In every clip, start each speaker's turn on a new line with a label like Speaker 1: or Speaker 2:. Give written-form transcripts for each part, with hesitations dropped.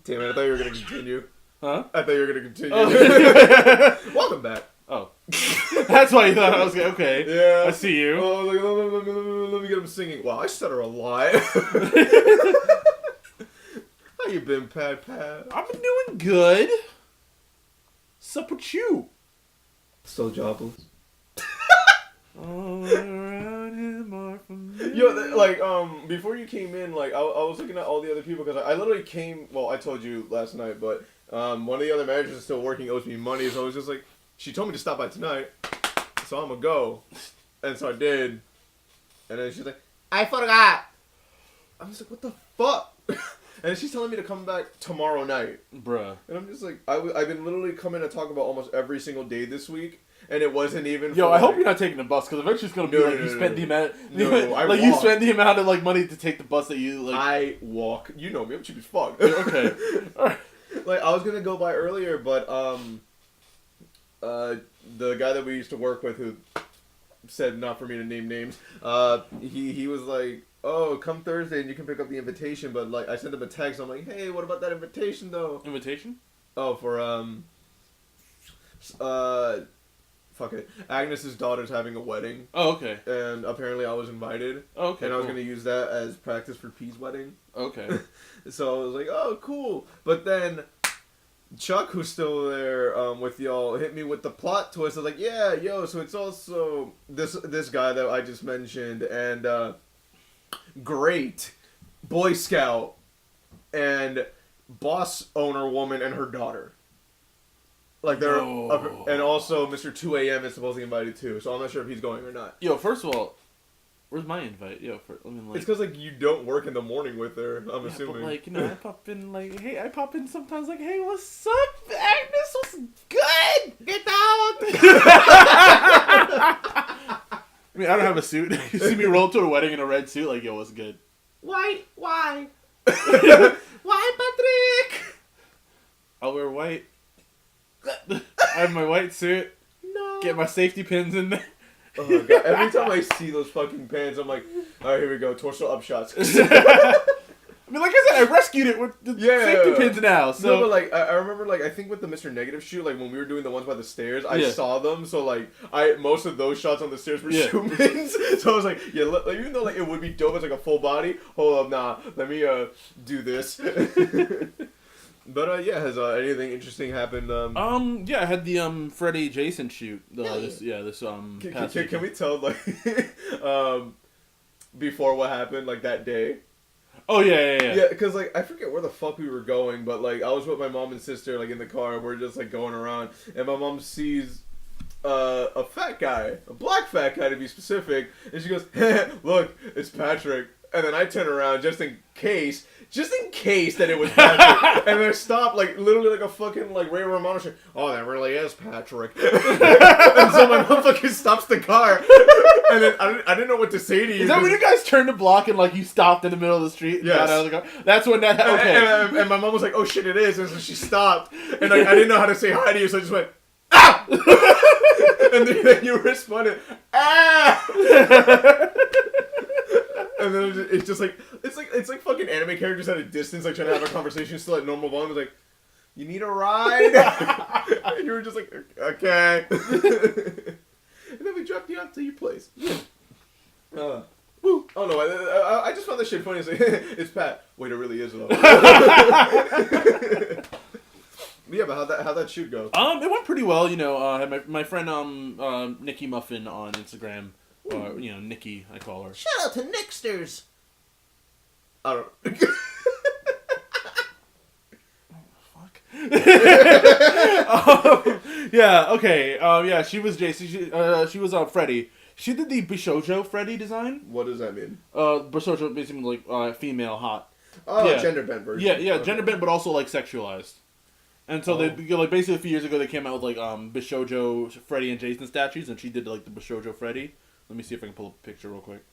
Speaker 1: Damn it, I thought you were going to continue.
Speaker 2: Huh?
Speaker 1: I thought you were going to continue.
Speaker 2: Oh.
Speaker 1: Welcome back.
Speaker 2: Oh. That's why you thought I was like, okay.
Speaker 1: Yeah.
Speaker 2: I see you.
Speaker 1: Oh, like, let me get him singing. Wow, I stutter a lot. How you been, Pat?
Speaker 2: I've been doing good. Sup with you?
Speaker 1: Still jobless.
Speaker 2: All around him are familiar.
Speaker 1: Yo, like, before you came in, like, I was looking at all the other people, because I literally came, well, I told you last night, but, one of the other managers is still working, owes me money, so I was just like, she told me to stop by tonight, so I'm gonna go, and so I did, and then she's like, I forgot. I was like, what the fuck? And she's telling me to come back tomorrow night.
Speaker 2: Bruh.
Speaker 1: And I'm just like, I've been literally coming to talk about almost every single day this week. And it wasn't even.
Speaker 2: Yo, I hope you're not taking the bus, because eventually it's gonna be you spend the amount. Like you spend the amount of like money to take the bus that you like.
Speaker 1: I walk. You know me. I'm cheap as fuck.
Speaker 2: Okay. Alright.
Speaker 1: Like I was gonna go by earlier, but the guy that we used to work with who said not for me to name names. He was like, oh, come Thursday and you can pick up the invitation. But like I sent him a text. I'm like, hey, what about that invitation though?
Speaker 2: Invitation?
Speaker 1: Oh, for fuck it. Agnes's daughter's having a wedding.
Speaker 2: Oh, okay.
Speaker 1: And apparently I was invited.
Speaker 2: Oh, okay.
Speaker 1: And I was going to use that as practice for P's wedding.
Speaker 2: Okay.
Speaker 1: So I was like, oh, cool. But then Chuck, who's still there with y'all, hit me with the plot twist. I was like, yeah, yo, so it's also this guy that I just mentioned. And great Boy Scout and boss owner woman and her daughter. Like they're and also Mr. 2 a.m. is supposedly invited too, so I'm not sure if he's going or not.
Speaker 2: Yo, first of all, where's my invite? Yo, like,
Speaker 1: it's because like you don't work in the morning with her. I'm assuming.
Speaker 2: But like I pop in like, hey, I pop in sometimes like, hey, what's up, Agnes? What's good? Get out. I mean, I don't have a suit. You see me roll to a wedding in a red suit, like, yo, what's good?
Speaker 1: Why? Why, Patrick?
Speaker 2: I'll wear white. I have my white suit.
Speaker 1: No.
Speaker 2: Get my safety pins in there.
Speaker 1: Oh my god! Every time I see those fucking pants, I'm like, all right, here we go, torso up shots.
Speaker 2: I mean, like I said, I rescued it with the safety pins now. So,
Speaker 1: no, but like I remember, like I think with the Mr. Negative shoot, like when we were doing the ones by the stairs, I saw them. So like most of those shots on the stairs were shoe pins. So I was like, yeah, like, even though like it would be dope as like a full body. Hold up, nah, let me do this. But yeah, has anything interesting happened?
Speaker 2: Yeah, I had the Freddy Jason shoot.
Speaker 1: Can
Speaker 2: Can
Speaker 1: we tell like before what happened like that day?
Speaker 2: Oh yeah.
Speaker 1: Yeah, because like I forget where the fuck we were going, but like I was with my mom and sister like in the car, and we're just like going around, and my mom sees a fat guy, a black fat guy to be specific, and she goes, "Look, it's Patrick." And then I turn around just in case that it was Patrick. And I stopped, like, literally like a fucking, like, Ray Romano shit. Oh, that really is Patrick. And so my mom fucking stops the car. And then I didn't know what to say to you.
Speaker 2: Is that when you guys turned the block and, like, you stopped in the middle of the street?
Speaker 1: Yes.
Speaker 2: Got out of the car? That's when that happened.
Speaker 1: And my mom was like, oh, shit, it is. And so she stopped. And like, I didn't know how to say hi to you, so I just went, ah! And then you responded, ah! And then it's just like it's like fucking anime characters at a distance, like trying to have a conversation still at normal volume. It's like, you need a ride? And you were just like, okay. And then we dropped you off to your place. Woo. Oh no, I just found that shit funny. It's like, it's Pat. Wait, it really is though. Yeah, but how'd that shoot go?
Speaker 2: It went pretty well. You know, I had my friend Nikki Muffin on Instagram. Nikki, I call her.
Speaker 1: Shout out to Nixters. I don't know.
Speaker 2: Fuck. Yeah, okay. Yeah, she was Jason. She was Freddy. She did the Bishojo Freddy design.
Speaker 1: What does that mean?
Speaker 2: Bishojo basically like female hot.
Speaker 1: Oh, yeah. Gender bent version.
Speaker 2: Yeah, okay. Gender bent, but also like sexualized. And so they like basically a few years ago they came out with like Bishojo Freddy and Jason statues, and she did like the Bishojo Freddy. Let me see if I can pull up a picture real quick.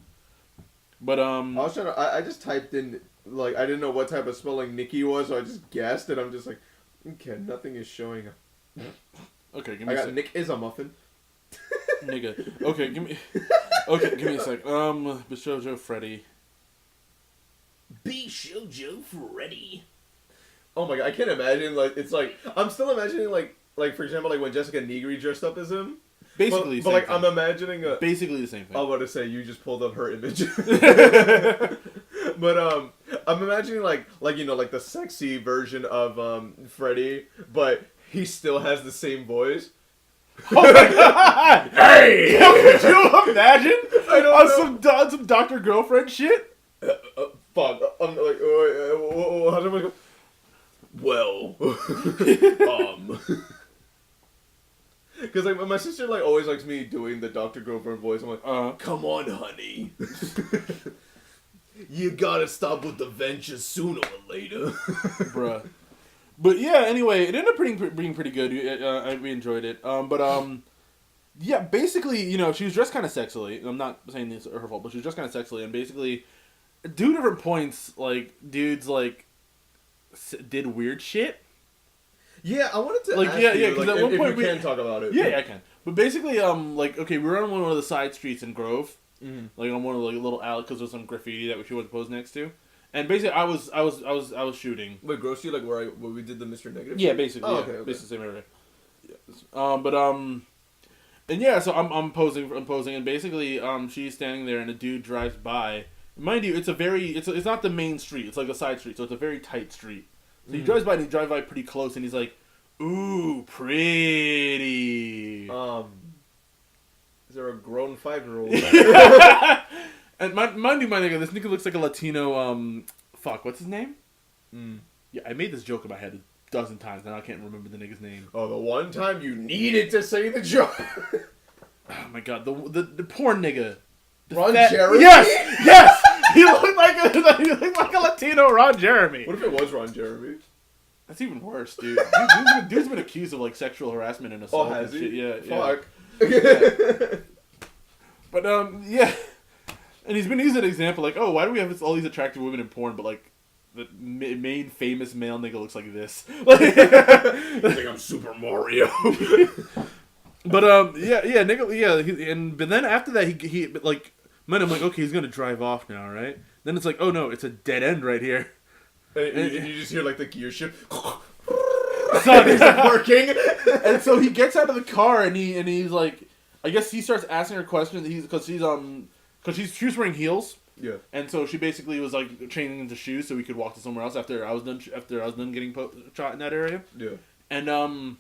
Speaker 2: But
Speaker 1: I was trying to. I just typed in like I didn't know what type of spelling Nikki was, so I just guessed it. I'm just like, okay, nothing is showing up.
Speaker 2: Okay, give me.
Speaker 1: Nick is a muffin.
Speaker 2: Nigga. Okay, give me. Okay, give me a sec. Bishojo Freddy. Bishojo Freddy.
Speaker 1: Oh my god, I can't imagine, like, it's like, I'm still imagining, like for example, like when Jessica Negri dressed up as him.
Speaker 2: Basically,
Speaker 1: but like, thing. I'm imagining
Speaker 2: basically the same thing.
Speaker 1: I was about to say, you just pulled up her image. But, I'm imagining, like, you know, like the sexy version of, Freddy, but he still has the same voice.
Speaker 2: Oh my god! Hey! Could you imagine?
Speaker 1: I don't know.
Speaker 2: On some Dr. Girlfriend shit?
Speaker 1: Fuck. I'm like, how do I go? Well, because like my sister like always likes me doing the Dr. Girlfriend voice. I'm like, come on, honey, you gotta stop with the ventures sooner or later,
Speaker 2: bruh. But yeah, anyway, it ended up being pretty good. We enjoyed it. Yeah, basically, you know, she was dressed kind of sexily. I'm not saying this is her fault, but she was dressed kind of sexily, and basically, at 2 different points, like dudes like did weird shit.
Speaker 1: Yeah, I wanted to
Speaker 2: like
Speaker 1: ask
Speaker 2: yeah,
Speaker 1: you,
Speaker 2: because
Speaker 1: like,
Speaker 2: at one
Speaker 1: if
Speaker 2: point
Speaker 1: you can talk about it.
Speaker 2: Yeah, I can. But basically, like okay, we were on one of the side streets in Grove, like on one of the like, little alley because there's some graffiti that she was posed next to, and basically I was shooting.
Speaker 1: Wait, Grove Street, like where we did the Mr. Negative?
Speaker 2: Yeah, basically.
Speaker 1: Oh,
Speaker 2: yeah,
Speaker 1: okay.
Speaker 2: Basically the same area. Yeah. And yeah, so I'm posing, and basically, she's standing there, and a dude drives by. Mind you, it's not the main street. It's like a side street, so it's a very tight street. So he drives by, and he drives by pretty close, and he's like, "Ooh, pretty."
Speaker 1: Is there a grown 5-year-old?
Speaker 2: And mind you, my nigga, this nigga looks like a Latino. Fuck, what's his name? Yeah, I made this joke in my head a dozen times, and I can't remember the nigga's name.
Speaker 1: Oh, the one time you needed to say the joke.
Speaker 2: Oh my god, the porn nigga.
Speaker 1: Ron Jeremy?
Speaker 2: Yes! He looked like a Latino Ron Jeremy.
Speaker 1: What if it was Ron Jeremy?
Speaker 2: That's even worse, dude. Dude's been accused of like sexual harassment and assault.
Speaker 1: Oh, has
Speaker 2: and
Speaker 1: he?
Speaker 2: Shit. Yeah.
Speaker 1: Fuck.
Speaker 2: Yeah. But yeah, and he's been using an example like, oh, why do we have all these attractive women in porn, but like the main famous male nigga looks like this? Like,
Speaker 1: like I'm Super Mario.
Speaker 2: But yeah, nigga, yeah, but then after that he like, man, I'm like, okay, he's gonna drive off now, right? Then it's like, oh no, it's a dead end right here.
Speaker 1: And you just hear like the gear shift.
Speaker 2: Son,
Speaker 1: it's like working.
Speaker 2: And so he gets out of the car and he's like, I guess he starts asking her questions. Because she was wearing heels.
Speaker 1: Yeah. And
Speaker 2: so she basically was like changing into shoes so we could walk to somewhere else after I was done getting shot in that area.
Speaker 1: Yeah.
Speaker 2: And so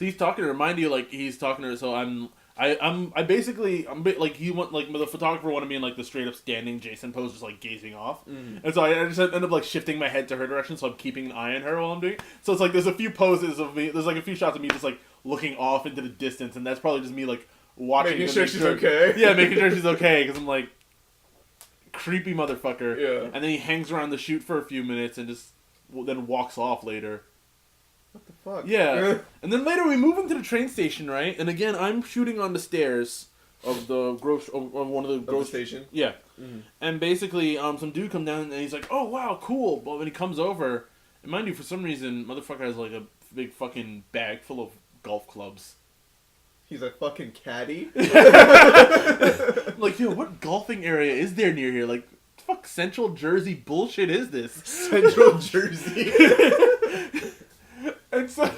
Speaker 2: he's talking to her. Mind you, like he's talking to her. So I'm like he want like the photographer wanted me in like the straight up standing Jason pose, just like gazing off. And so I just end up like shifting my head to her direction, so I'm keeping an eye on her while I'm doing it. So it's like there's a few poses of me. There's like a few shots of me just like looking off into the distance, and that's probably just me like watching,
Speaker 1: making sure she's okay.
Speaker 2: Yeah, making sure she's okay because I'm like creepy motherfucker.
Speaker 1: Yeah.
Speaker 2: And then he hangs around the shoot for a few minutes and just then walks off later.
Speaker 1: What the fuck?
Speaker 2: Yeah. And then later we move into the train station, right? And again, I'm shooting on the stairs of the of one of the
Speaker 1: station.
Speaker 2: Yeah. And basically, some dude come down and he's like, "Oh wow, cool." But when he comes over, and mind you, for some reason, motherfucker has like a big fucking bag full of golf clubs.
Speaker 1: He's a fucking caddy.
Speaker 2: Like, yo, what golfing area is there near here? Like, fuck, Central Jersey bullshit is this?
Speaker 1: Central Jersey.
Speaker 2: And so,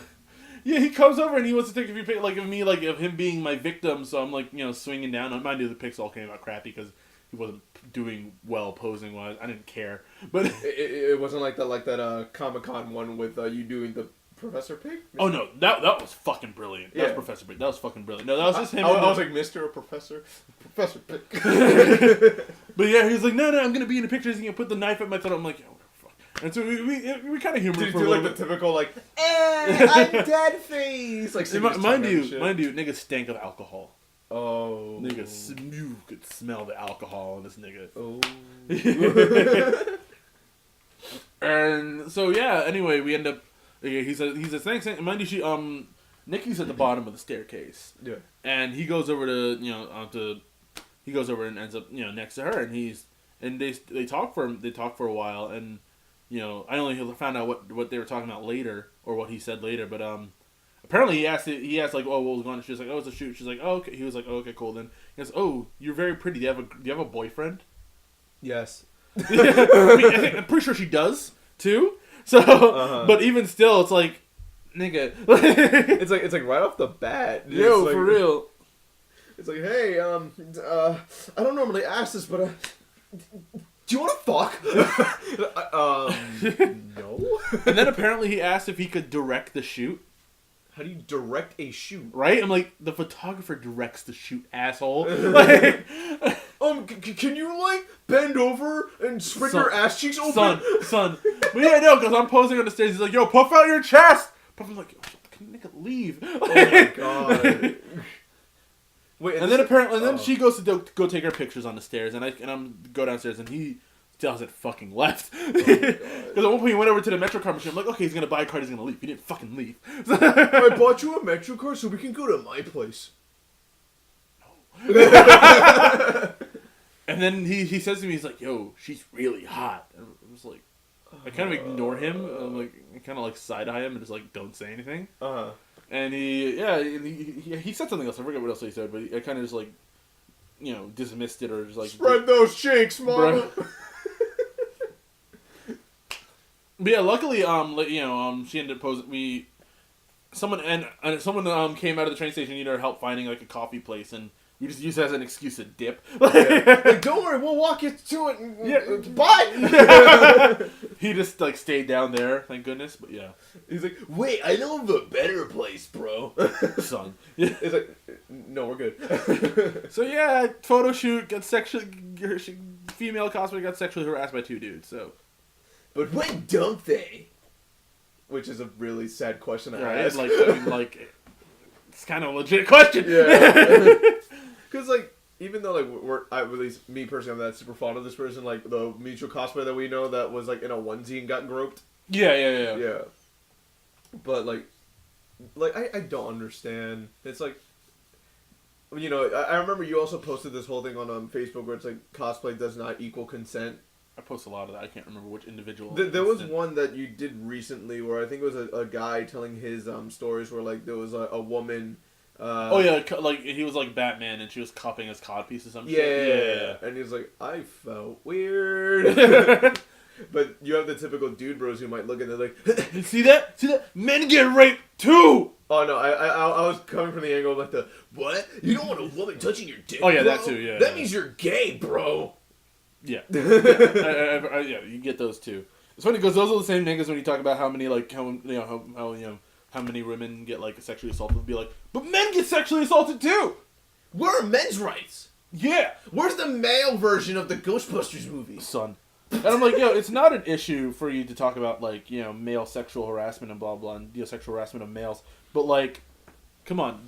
Speaker 2: yeah, he comes over and he wants to take a few pics, like, of me, like, of him being my victim. So I'm, like, you know, swinging down. Mind you, the pics all came out crappy because he wasn't doing well posing-wise. I didn't care. But
Speaker 1: it wasn't like that Comic-Con one with you doing the Professor Pig?
Speaker 2: Oh, no. That was fucking brilliant. That was Professor Pig. That was fucking brilliant. No, that was just him.
Speaker 1: I was like, Mr. or Professor? Professor Pig.
Speaker 2: But yeah, he was like, no, I'm going to be in the pictures. He's going to put the knife at my throat. I'm like, yo, and so we kind of humor.
Speaker 1: Did you do like the typical like, I'm dead face? Like,
Speaker 2: mind you, nigga stank of alcohol.
Speaker 1: Oh,
Speaker 2: nigga, you could smell the alcohol in this nigga.
Speaker 1: Oh.
Speaker 2: And so yeah, anyway, we end up. He says thanks. Mind you, Nikki's at the bottom of the staircase.
Speaker 1: Yeah.
Speaker 2: And he goes over to he goes over and ends up next to her, and they talk for a while, and I only found out what they were talking about later, or what he said later, but apparently he asked like, oh, what was going on? She was like, oh, it's a shoot. She's like, oh, okay. He was like, oh, okay, cool then. He goes, oh, you're very pretty. Do you have a boyfriend?
Speaker 1: Yes.
Speaker 2: I mean, I'm pretty sure she does too. So, but even still, it's like, nigga,
Speaker 1: it's like right off the bat.
Speaker 2: Yo,
Speaker 1: like,
Speaker 2: for real.
Speaker 1: It's like, hey, I don't normally ask this, but do you want to fuck? No.
Speaker 2: And then apparently he asked if he could direct the shoot.
Speaker 1: How do you direct a shoot?
Speaker 2: Right? I'm like, the photographer directs the shoot, asshole. Like,
Speaker 1: can you like bend over and spread your ass cheeks open?
Speaker 2: Son. But yeah, no, because I'm posing on the stage. He's like, yo, puff out your chest. But I'm like, nigga, leave.
Speaker 1: Oh my god. Wait,
Speaker 2: and then apparently, then she goes to go take her pictures on the stairs, and I'm go downstairs, and he still hasn't fucking left. Because at one point he went over to the Metro card machine. I'm like, okay, he's gonna buy a card, he's gonna leave. He didn't fucking leave.
Speaker 1: I bought you a Metro card so we can go to my place.
Speaker 2: No. And then he says to me, he's like, yo, she's really hot. And I was like, I kind of ignore him. I'm like, I kind of like side eye him and just like don't say anything. And he said something else. I forget what else he said, but I kind of just like, dismissed it or just like
Speaker 1: spread those cheeks, mama.
Speaker 2: But yeah, luckily, she ended up posing someone came out of the train station, needed our help finding like a coffee place, and we just used it as an excuse to dip.
Speaker 1: Like, don't worry, we'll walk you to it. Bye.
Speaker 2: He just like stayed down there, thank goodness. But yeah,
Speaker 1: he's like, wait, I know of a better place, bro.
Speaker 2: Son.
Speaker 1: Yeah. It's like, no, we're good.
Speaker 2: So yeah, photo shoot got female cosplayer got sexually harassed by 2 dudes. So,
Speaker 1: but when don't they? Which is a really sad question to ask.
Speaker 2: It's kind of a legit question.
Speaker 1: Yeah. Because even though at least me personally, I'm not super fond of this person. Like the mutual cosplayer that we know that was like in a onesie and got groped.
Speaker 2: Yeah.
Speaker 1: But I don't understand. It's like, I remember you also posted this whole thing on Facebook where it's like cosplay does not equal consent.
Speaker 2: I post a lot of that. I can't remember which individual.
Speaker 1: There was one that you did recently where I think it was a guy telling his stories where like there was a woman.
Speaker 2: He was like Batman and she was cupping his codpiece or something.
Speaker 1: Yeah. And he was like, I felt weird. But you have the typical dude bros who might look and they're like,
Speaker 2: see that? Men get raped too.
Speaker 1: Oh no, I was coming from the angle of like the what? You don't want a woman touching your dick.
Speaker 2: Oh yeah,
Speaker 1: bro?
Speaker 2: that too. Yeah.
Speaker 1: That means you're gay, bro.
Speaker 2: Yeah. Yeah, you get those too. It's funny because those are the same niggas when you talk about how many how many women get like sexually assaulted. They'll be like, but men get sexually assaulted too.
Speaker 1: Where are men's rights?
Speaker 2: Yeah.
Speaker 1: Where's the male version of the Ghostbusters movie?
Speaker 2: Son. And I'm like, it's not an issue for you to talk about male sexual harassment and blah blah and sexual harassment of males, but come on,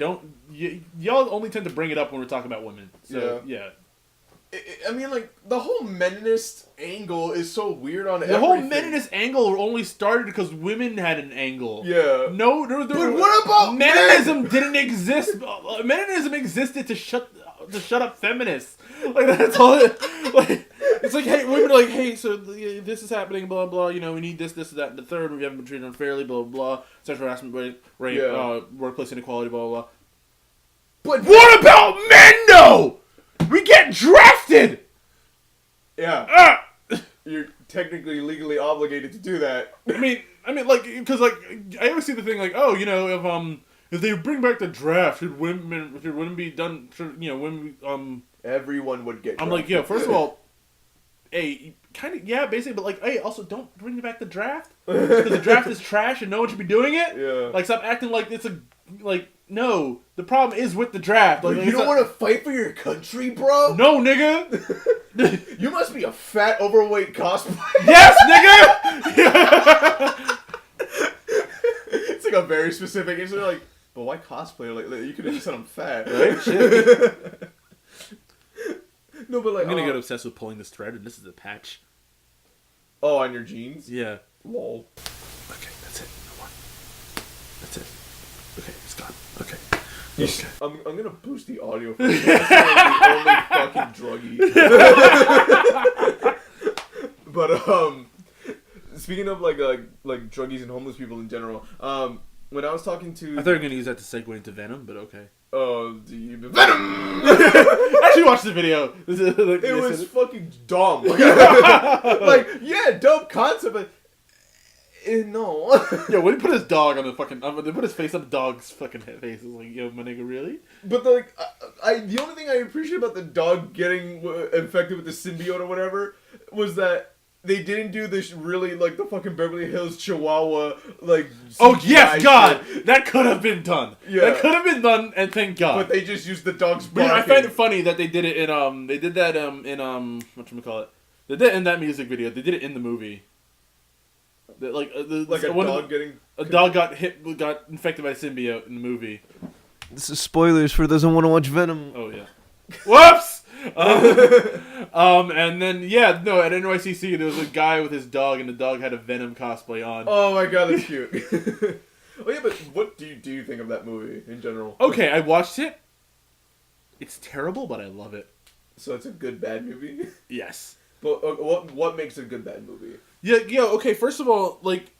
Speaker 2: y'all only tend to bring it up when we're talking about women. So yeah.
Speaker 1: I mean, the whole meninist angle is so weird on everything.
Speaker 2: The whole meninist angle only started because women had an angle.
Speaker 1: Yeah.
Speaker 2: No,
Speaker 1: but what about
Speaker 2: Meninism
Speaker 1: men?
Speaker 2: didn't exist. Meninism existed to shut up feminists. That's all. It's like, hey, women are like, hey, so this is happening, blah blah. We need this, that, and the third. We haven't been treated unfairly, blah blah. Sexual harassment, rape, workplace inequality, blah blah. But what about men, though? We get drafted!
Speaker 1: Yeah. You're technically legally obligated to do that.
Speaker 2: I mean, because I always see the thing if they bring back the draft, should women be done? Women
Speaker 1: everyone would get drafted.
Speaker 2: I'm like, first of all, hey, kind of basically, but hey, also don't bring back the draft because the draft is trash and no one should be doing it.
Speaker 1: Yeah.
Speaker 2: Stop acting like it's no, the problem is with the draft.
Speaker 1: You don't want to fight for your country, bro?
Speaker 2: No, nigga.
Speaker 1: You must be a fat, overweight cosplayer.
Speaker 2: Yes, nigga.
Speaker 1: It's a very specific answer. Like, but why cosplayer? You could have just said I'm fat,
Speaker 2: right? Shit.
Speaker 1: No, but
Speaker 2: I'm gonna get obsessed with pulling this thread, and this is a patch.
Speaker 1: Oh, on your jeans?
Speaker 2: Yeah.
Speaker 1: Lol.
Speaker 2: Okay, that's it. No more. That's it. Okay, it's gone. Okay.
Speaker 1: Okay. I'm gonna boost the audio for you. That's the only fucking druggie. But speaking of like druggies and homeless people in general, when I was talking to
Speaker 2: I thought you were gonna use that to segue into Venom, but okay.
Speaker 1: oh, demon venom.
Speaker 2: I actually watched the video.
Speaker 1: It was fucking dumb. Like, yeah, dope concept, but no.
Speaker 2: Yeah, when he put his dog on the fucking, they put his face on the dog's fucking face. It was like, yo, my nigga, really?
Speaker 1: But the only thing I appreciate about the dog getting infected with the symbiote or whatever was that they didn't do this really, like, the fucking Beverly Hills Chihuahua, like...
Speaker 2: Oh, yes, God!
Speaker 1: Shit.
Speaker 2: That could have been done. Yeah. That could have been done, and thank God.
Speaker 1: But they just used the dog's barking.
Speaker 2: I find it funny that they did it in, they did that, whatchamacallit? They did it in that music video. They did it in the movie. Like a dog got infected by a symbiote in the movie.
Speaker 3: This is spoilers for those who want to watch Venom.
Speaker 2: Oh, yeah. Whoops! And then at NYCC there was a guy with his dog, and the dog had a Venom cosplay on.
Speaker 1: Oh my God, that's cute. Oh yeah, but what do you think of that movie in general?
Speaker 2: Okay, I watched it. It's terrible, but I love it.
Speaker 1: So it's a good bad movie?
Speaker 2: Yes.
Speaker 1: But what makes a good bad movie?
Speaker 2: Yeah. Okay. First of all, like,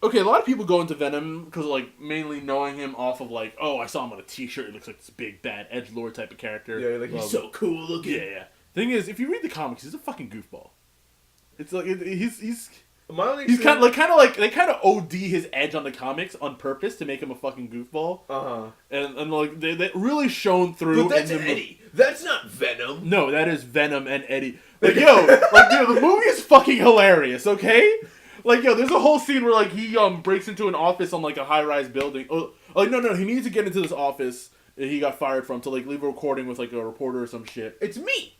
Speaker 2: okay, a lot of people go into Venom because, like, mainly knowing him off of, like, oh, I saw him on a T-shirt. It looks like this big bad edgelord type of character.
Speaker 1: Yeah, like he's so cool looking.
Speaker 2: Yeah. Thing is, if you read the comics, he's a fucking goofball. It's like he's kind of they kind of OD his edge on the comics on purpose to make him a fucking goofball. And like they really shone through.
Speaker 1: But that's Eddie. That's not Venom.
Speaker 2: No, that is Venom and Eddie. Like, yo, the movie is fucking hilarious. Okay. Like, yo, there's a whole scene where, like, he breaks into an office on, like, a high-rise building. Oh, like, no, he needs to get into this office that he got fired from to, like, leave a recording with, like, a reporter or some shit.
Speaker 1: It's me!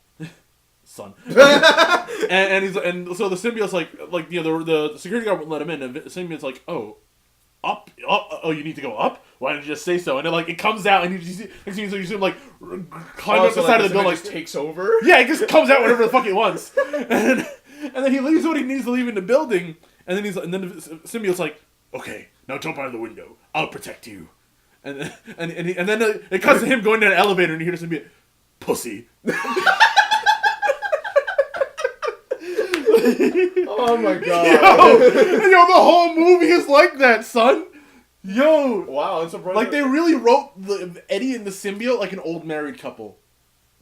Speaker 2: Son. and so the symbiote's like, you know, the security guard won't let him in, and the symbiote's like, oh, you need to go up? Why didn't you just say so? And then, like, it comes out, and you see him, like, climb up the side of the building.
Speaker 1: Just takes over?
Speaker 2: Yeah, it just comes out whenever the fuck it wants. And then he leaves what he needs to leave in the building, and then the symbiote's like, okay, now jump out of the window. I'll protect you. And then it cuts to him going down an elevator, and you hear the symbiote, pussy.
Speaker 1: Oh my God.
Speaker 2: Yo, the whole movie is like that, son. Yo.
Speaker 1: Wow, I'm surprised.
Speaker 2: Like, they really wrote Eddie and the symbiote like an old married couple.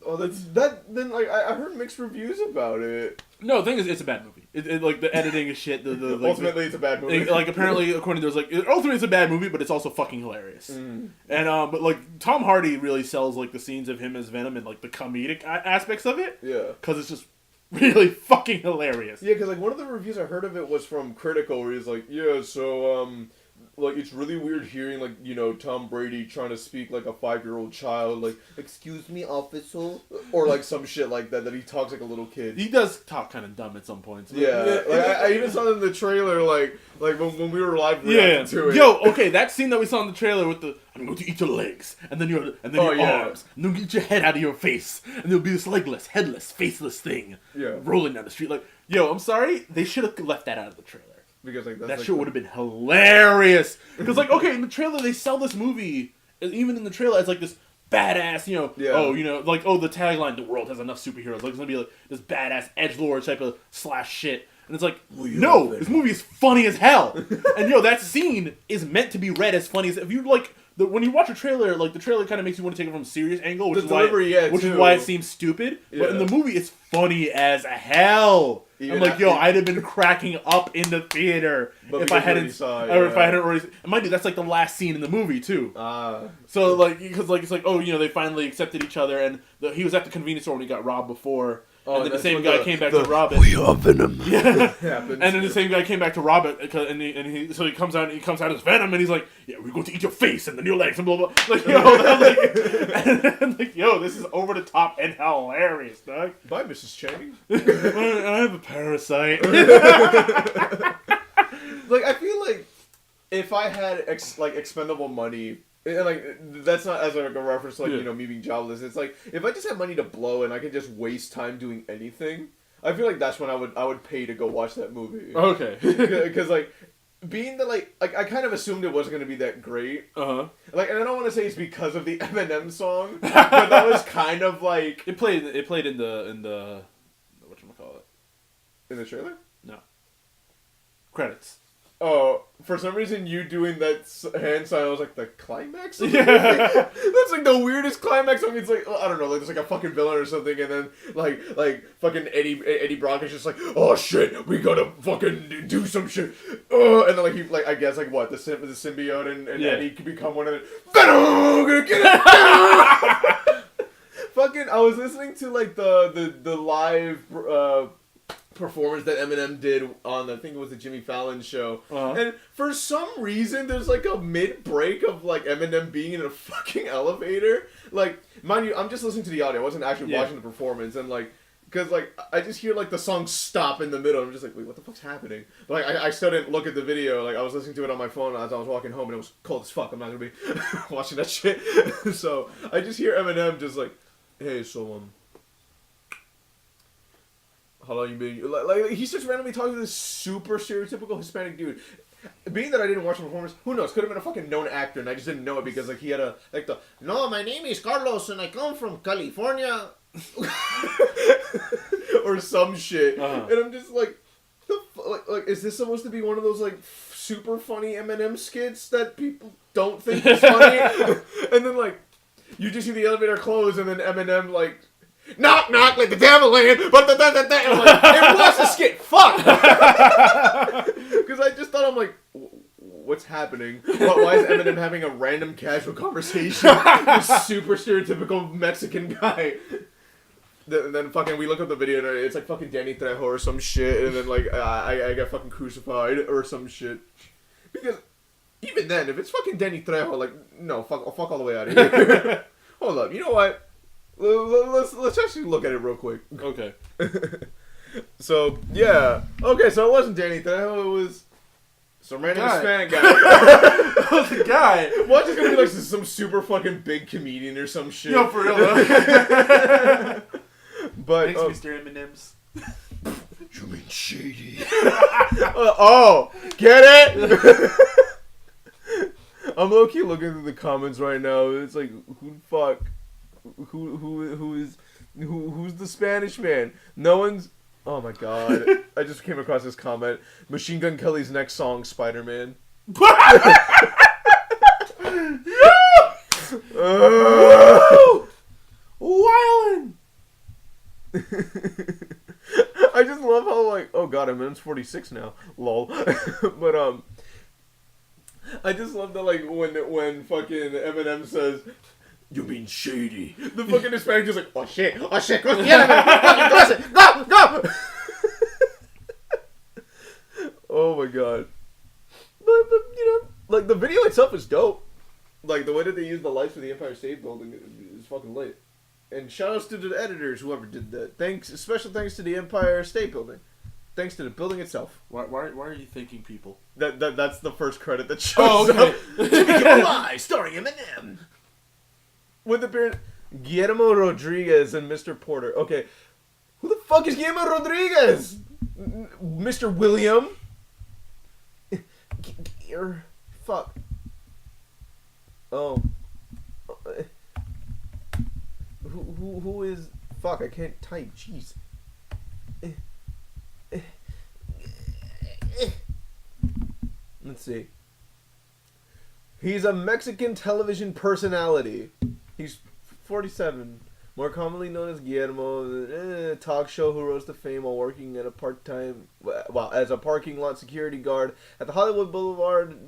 Speaker 1: Oh, then like I heard mixed reviews about it.
Speaker 2: No, the thing is, it's a bad movie. Like, the editing is shit.
Speaker 1: Ultimately, it's a bad movie.
Speaker 2: Like, apparently, according to ultimately it's a bad movie, but it's also fucking hilarious. And but like Tom Hardy really sells like the scenes of him as Venom and like the comedic aspects of it.
Speaker 1: Yeah.
Speaker 2: Because it's just really fucking hilarious.
Speaker 1: Yeah, because like one of the reviews I heard of it was from Critical, where he's like, yeah, so like it's really weird hearing like, you know, Tom Brady trying to speak like a 5-year-old child, like, excuse me, officer, or like some shit like that he talks like a little kid.
Speaker 2: He does talk kind of dumb at some points.
Speaker 1: Yeah, like I even saw it in the trailer, like when we were live reacting to it.
Speaker 2: Yo, okay, that scene that we saw in the trailer with the I'm going to eat your legs, and then your arms, and then you eat your head out of your face, and there'll be this legless, headless, faceless thing rolling down the street. Like, yo, I'm sorry, they should have left that out of the trailer.
Speaker 1: Because like
Speaker 2: that shit would have been hilarious. Because like, okay, in the trailer they sell this movie, even in the trailer, it's like this badass, you know, the tagline, the world has enough superheroes. Like, it's gonna be like this badass edgelord type of slash shit. And it's like, no, this movie is funny as hell. And yo, that scene is meant to be read as funny as if you like. When you watch a trailer, like the trailer kind of makes you want to take it from a serious angle, which is why it seems stupid. Yeah. But in the movie, it's funny as hell. I'm like, yo, I'd have been cracking up in the theater if I hadn't already. And mind you, that's like the last scene in the movie too. So like, because like it's like, oh, you know, they finally accepted each other, and he was at the convenience store when he got robbed before. And then the same guy came back to rob it.
Speaker 3: We are Venom.
Speaker 2: Yeah. And then the same guy came back to rob it, and he comes out as Venom, and he's like, yeah, we're going to eat your face and then your legs and blah blah. Like, yo, like, yo, this is over the top and hilarious, dog.
Speaker 1: Bye, Mrs. Chang.
Speaker 2: I have a parasite.
Speaker 1: Like, I feel like if I had expendable money. And like that's not as like a reference to like, you know, me being jobless. It's like if I just have money to blow and I can just waste time doing anything, I feel like that's when I would pay to go watch that movie.
Speaker 2: Okay.
Speaker 1: Because like being that like I kind of assumed it wasn't gonna be that great. Like, and I don't want to say it's because of the Eminem song, but that was kind of like
Speaker 2: it played in the whatchamacallit.
Speaker 1: In the trailer?
Speaker 2: No. Credits.
Speaker 1: Oh, for some reason, you doing that hand sign, I was like, the climax? Of the
Speaker 2: Yeah.
Speaker 1: movie? That's like the weirdest climax. I mean, it's like, I don't know, like there's like a fucking villain or something, and then like fucking Eddie Brock is just like, oh shit, we gotta fucking do some shit. And then like he, like, I guess, like what, the symbiote and Eddie could become one of the, Venom, I'm gonna get it! Fucking, I was listening to like the live, performance that Eminem did on, I think it was the Jimmy Fallon show, and for some reason there's like a mid break of like Eminem being in a fucking elevator. Like, mind you, I'm just listening to the audio. I wasn't actually watching the performance, and like, cause like I just hear like the song stop in the middle. I'm just like, wait, what the fuck's happening? But like I still didn't look at the video. Like I was listening to it on my phone as I was walking home, and it was cold as fuck. I'm not gonna be watching that shit. So I just hear Eminem just like, hey, so how long you been? Like he's just randomly talking to this super stereotypical Hispanic dude. Being that I didn't watch the performance, who knows? Could have been a fucking known actor, and I just didn't know it because like he had no, my name is Carlos, and I come from California, or some shit. And I'm just like, like, is this supposed to be one of those like super funny Eminem skits that people don't think is funny? And then like, you just see the elevator close, and then Eminem like, knock knock, let the devil in, but I'm like, it was a skit, fuck. Because I just thought, I'm like, what's happening? Why is Eminem having a random casual conversation with this super stereotypical Mexican guy? Then fucking we look up the video and it's like fucking Danny Trejo or some shit, and then like I got fucking crucified or some shit. Because even then, if it's fucking Danny Trejo, like, no, fuck all the way out of here. Hold up, you know what? Let's actually look at it real quick.
Speaker 2: Okay.
Speaker 1: So yeah, okay. So it wasn't Danny Trejo. It was some random Hispanic guy.
Speaker 2: That was a guy.
Speaker 1: Watch is gonna be like some super fucking big comedian or some shit.
Speaker 2: No, for real.
Speaker 1: But
Speaker 2: thanks, Mr. M&M's.
Speaker 3: You mean shady?
Speaker 1: Get it? I'm low key looking through the comments right now. It's like, who the fuck? Who's the Spanish man? No one's. Oh my god! I just came across this comment. Machine Gun Kelly's next song, Spider-Man.
Speaker 2: Wildin'.
Speaker 1: I just love how like, oh god, Eminem's 46 now. Lol. But I just love that like when fucking Eminem says, you mean shady? The fucking Hispanic just like, oh shit, go to the enemy, go! Oh my god. But you know, like the video itself is dope. Like the way that they use the lights for the Empire State Building is fucking lit. And shoutouts to the editors, whoever did that. Special thanks to the Empire State Building. Thanks to the building itself.
Speaker 2: Why are you thanking people?
Speaker 1: That's the first credit that shows
Speaker 2: okay.
Speaker 1: up. Jimmy starring Eminem. With the parent Guillermo Rodriguez and Mr. Porter. Okay, who the fuck is Guillermo Rodriguez? Mr. William? Fuck. Oh. Who is... Fuck, I can't type. Jeez. Let's see. He's a Mexican television personality. He's 47. More commonly known as Guillermo, a talk show who rose to fame while working at as a parking lot security guard at the Hollywood Boulevard.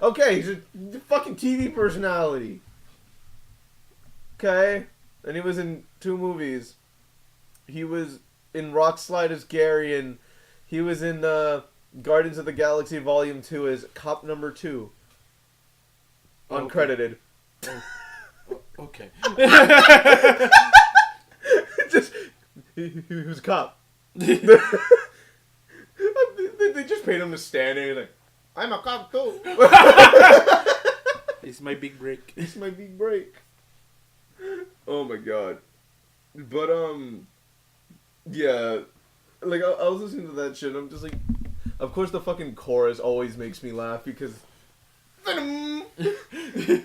Speaker 1: Okay, he's a fucking TV personality. Okay, and he was in 2 movies. He was in Rock Slide as Gary, and he was in Guardians of the Galaxy Volume 2 as Cop Number 2. Uncredited.
Speaker 2: Okay.
Speaker 1: Just he was a cop. They just paid him to stand there like, I'm a cop too.
Speaker 2: It's my big break.
Speaker 1: It's my big break. Oh my god. But yeah, like I was listening to that shit and I'm just like, of course the fucking chorus always makes me laugh because Venom.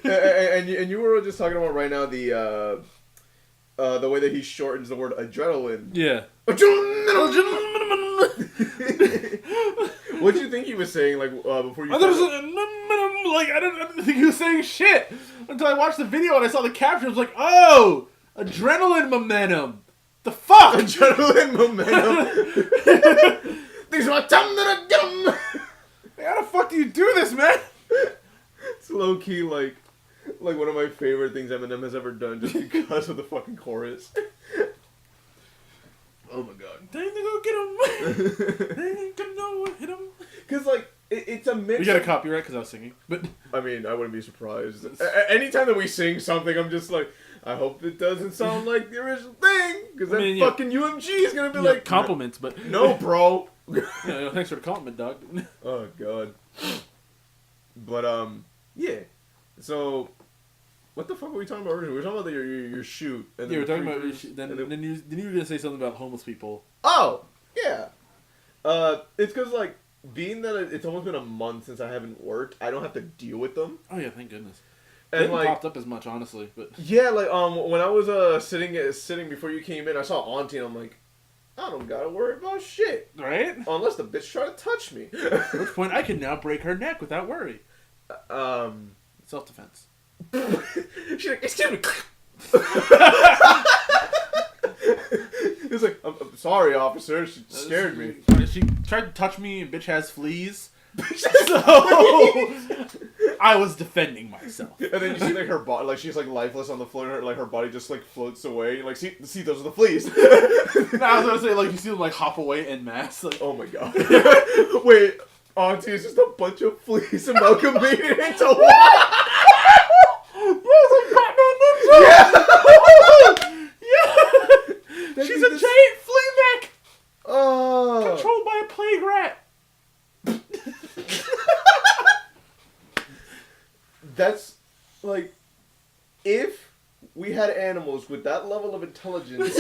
Speaker 1: and you were just talking about right now the way that he shortens the word adrenaline.
Speaker 2: Yeah.
Speaker 1: What do you think he was saying, like, before you...
Speaker 2: I didn't think he was saying shit until I watched the video and I saw the caption. I was like, oh, adrenaline momentum. The fuck?
Speaker 1: Adrenaline momentum. These are time that I get 'em.
Speaker 2: How the fuck do you do this, man?
Speaker 1: It's low key like one of my favorite things Eminem has ever done, just because of the fucking chorus. Oh my god.
Speaker 2: They ain't gonna get him. They ain't gonna hit him.
Speaker 1: Cause like it's a mix.
Speaker 2: We got a copyright because I was singing, but
Speaker 1: I mean, I wouldn't be surprised. Anytime that we sing something, I'm just like, I hope it doesn't sound like the original thing, because then fucking UMG is gonna be like
Speaker 2: compliments, but
Speaker 1: no, bro.
Speaker 2: Thanks for the compliment, dog.
Speaker 1: Oh god. But yeah. So, what the fuck were we talking about originally? We were talking about your shoot. And
Speaker 2: we're talking about your shoot. Then you were gonna say something about homeless people.
Speaker 1: Oh yeah. It's because like being that it's almost been a month since I haven't worked, I don't have to deal with them.
Speaker 2: Oh yeah, thank goodness.
Speaker 1: And
Speaker 2: they haven't
Speaker 1: like
Speaker 2: popped up as much, honestly, but
Speaker 1: yeah, like when I was sitting before you came in, I saw Auntie and I'm like, I don't gotta worry about shit,
Speaker 2: right?
Speaker 1: Unless the bitch try to touch me.
Speaker 2: At which point I can now break her neck without worry. Self-defense.
Speaker 1: She's like, excuse me. He's like, I'm sorry, officer. She scared me.
Speaker 2: She tried to touch me, and bitch has fleas. So I was defending myself.
Speaker 1: And then you see like her body, like she's like lifeless on the floor, and her body just like floats away. Like, see, those are the fleas.
Speaker 2: No, I was gonna say, like, you see them like hop away en masse. Like,
Speaker 1: oh my god. Wait, Auntie is just a bunch of fleas amalgamated into one. Yeah.
Speaker 2: She's a giant flea mech.
Speaker 1: Oh.
Speaker 2: Controlled by a plague rat.
Speaker 1: That's like, if we had animals with that level of intelligence.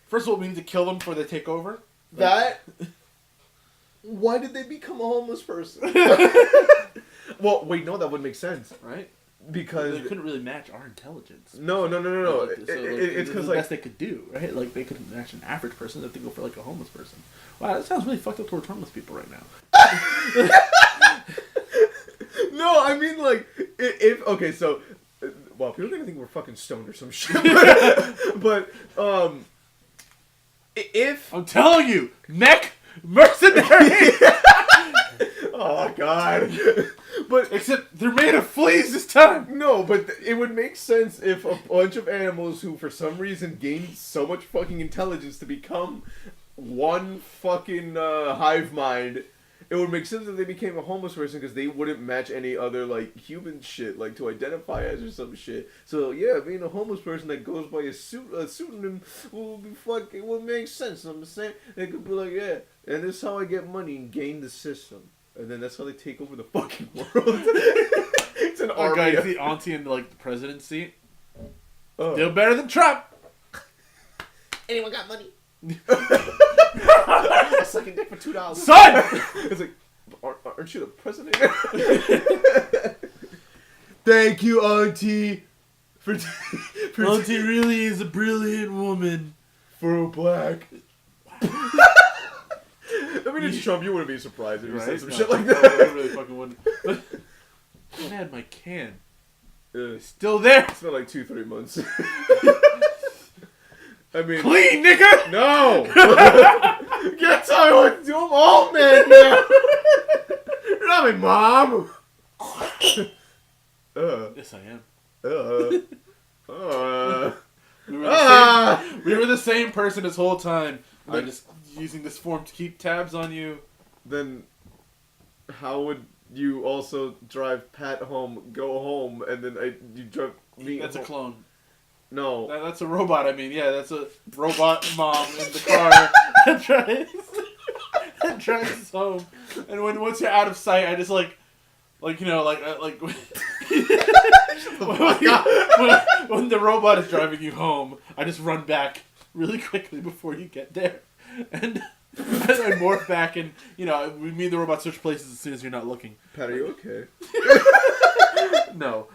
Speaker 2: First of all, we need to kill them before they take over.
Speaker 1: Why did they become a homeless person? Well, wait, no, that would make sense,
Speaker 2: right?
Speaker 1: Because
Speaker 2: they couldn't really match our intelligence.
Speaker 1: No. It's because
Speaker 2: the best they could do, right? Like, they couldn't match an average person. That they go for like a homeless person. Wow, that sounds really fucked up towards homeless people right now.
Speaker 1: No, I mean like if okay, so well, people are gonna think we're fucking stoned or some shit. But if
Speaker 2: I'm telling you, mech mercenary.
Speaker 1: Oh god. But
Speaker 2: except they're made of fleas this time.
Speaker 1: No, but it would make sense if a bunch of animals who for some reason gained so much fucking intelligence to become one fucking hive mind. It would make sense if they became a homeless person because they wouldn't match any other like human shit like to identify as or some shit. So yeah, being a homeless person that goes by a pseudonym will be fucking will make sense. You know what I'm saying they could be like, yeah, and this is how I get money and game the system, and then that's how they take over the fucking world. It's an army.
Speaker 2: Guys, the auntie in like the presidency. Still better than Trump.
Speaker 1: Anyone got money? Sucking dick for $2,
Speaker 2: son.
Speaker 1: It's like, aren't you the president? Thank you, Auntie, for
Speaker 2: Auntie really is a brilliant woman
Speaker 1: for a black. I mean, it's Trump. You wouldn't be surprised if you said some shit like that.
Speaker 2: No, I really fucking wouldn't. But I had my can. It's still there.
Speaker 1: It's been like 2-3 months. I mean,
Speaker 2: clean, nigga.
Speaker 1: No. Can't tell me what to do. I'm old man now. You're not my mom.
Speaker 2: Yes, I am. We were the same person this whole time. I'm just using this form to keep tabs on you.
Speaker 1: Then, how would you also drive Pat home, go home, and then you drive me?
Speaker 2: That's home? A clone.
Speaker 1: No.
Speaker 2: That's a robot, I mean. Yeah, that's a robot mom in the car that drives us home. And once you're out of sight, I just when the robot is driving you home, I just run back really quickly before you get there. And I morph back and, me and the robot switch places as soon as you're not looking.
Speaker 1: Pat, are you okay?
Speaker 2: No.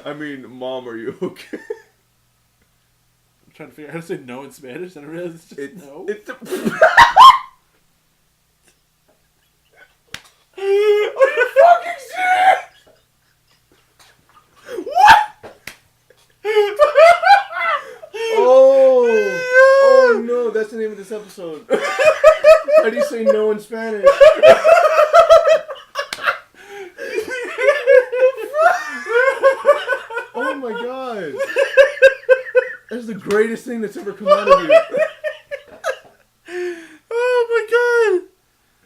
Speaker 1: I mean, Mom, are you okay?
Speaker 2: I'm trying to figure out how to say no in Spanish, and I realize it's just no.
Speaker 1: this episode.
Speaker 3: How do you say no in Spanish?
Speaker 1: Oh my god. That's the greatest thing that's ever come out of you.
Speaker 2: Oh my god.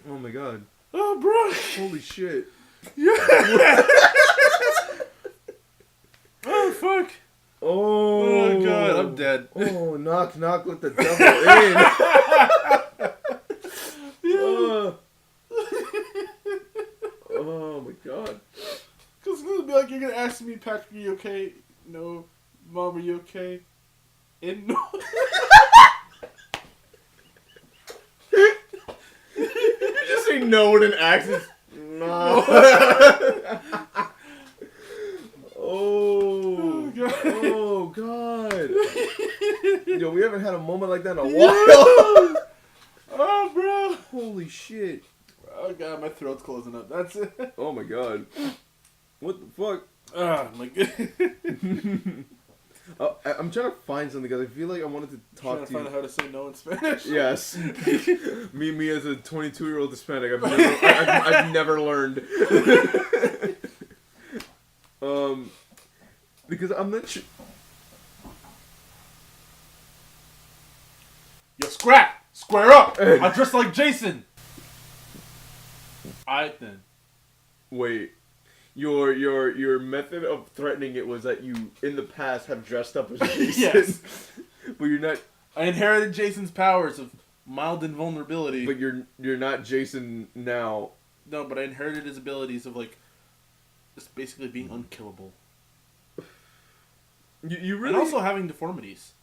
Speaker 1: Oh my god.
Speaker 2: Oh, bro.
Speaker 1: Holy shit.
Speaker 2: Yeah. Oh, fuck.
Speaker 1: Oh
Speaker 2: god, I'm dead.
Speaker 1: Oh, knock, knock, let the devil in. Oh my god.
Speaker 2: Because it's going to be like, you're going to ask me, Patrick, are you okay? No. Mom, are you okay? And no.
Speaker 1: You just say no in an accent. No. Oh god. Oh god. Yo, we haven't had a moment like that in a while.
Speaker 2: Oh, bro.
Speaker 1: Holy shit.
Speaker 2: Oh god, my throat's closing up. That's it.
Speaker 1: Oh my god. What the fuck?
Speaker 2: Oh my god.
Speaker 1: I'm trying to find something because I feel like I wanted to talk to you.
Speaker 2: Trying to find out how to say no in Spanish.
Speaker 1: Yes. me as a 22-year-old Hispanic, I've never learned. Because I'm not sure.
Speaker 2: Yo, scrap! Square up! I'm dressed like Jason! Alright then.
Speaker 1: Wait. Your method of threatening it was that you, in the past, have dressed up as Jason.
Speaker 2: Yes.
Speaker 1: But you're not.
Speaker 2: I inherited Jason's powers of mild invulnerability.
Speaker 1: But you're not Jason now.
Speaker 2: No, but I inherited his abilities of, like, just basically being unkillable.
Speaker 1: You really.
Speaker 2: And also having deformities.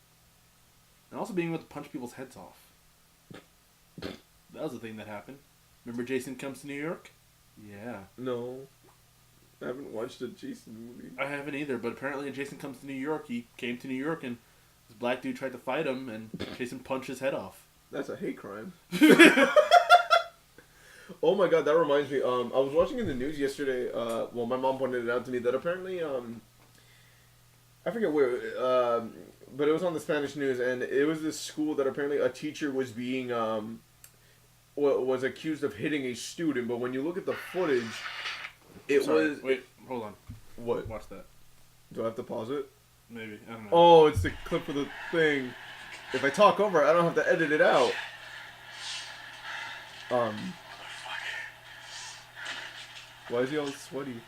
Speaker 2: And also being able to punch people's heads off. That was a thing that happened. Remember Jason Comes to New York? Yeah.
Speaker 1: No. I haven't watched a Jason movie.
Speaker 2: I haven't either, but apparently in Jason Comes to New York, he came to New York and this black dude tried to fight him and Jason punched his head off.
Speaker 1: That's a hate crime. Oh my god, that reminds me. I was watching in the news yesterday. Well, my mom pointed it out to me that apparently, I forget where, but it was on the Spanish news, and it was this school that apparently a teacher was being, was accused of hitting a student. But when you look at the footage, was.
Speaker 2: Wait, hold on.
Speaker 1: What?
Speaker 2: Watch that.
Speaker 1: Do I have to pause it?
Speaker 2: Maybe. I don't know.
Speaker 1: Oh, it's the clip of the thing. If I talk over it, I don't have to edit it out. Why is he all sweaty?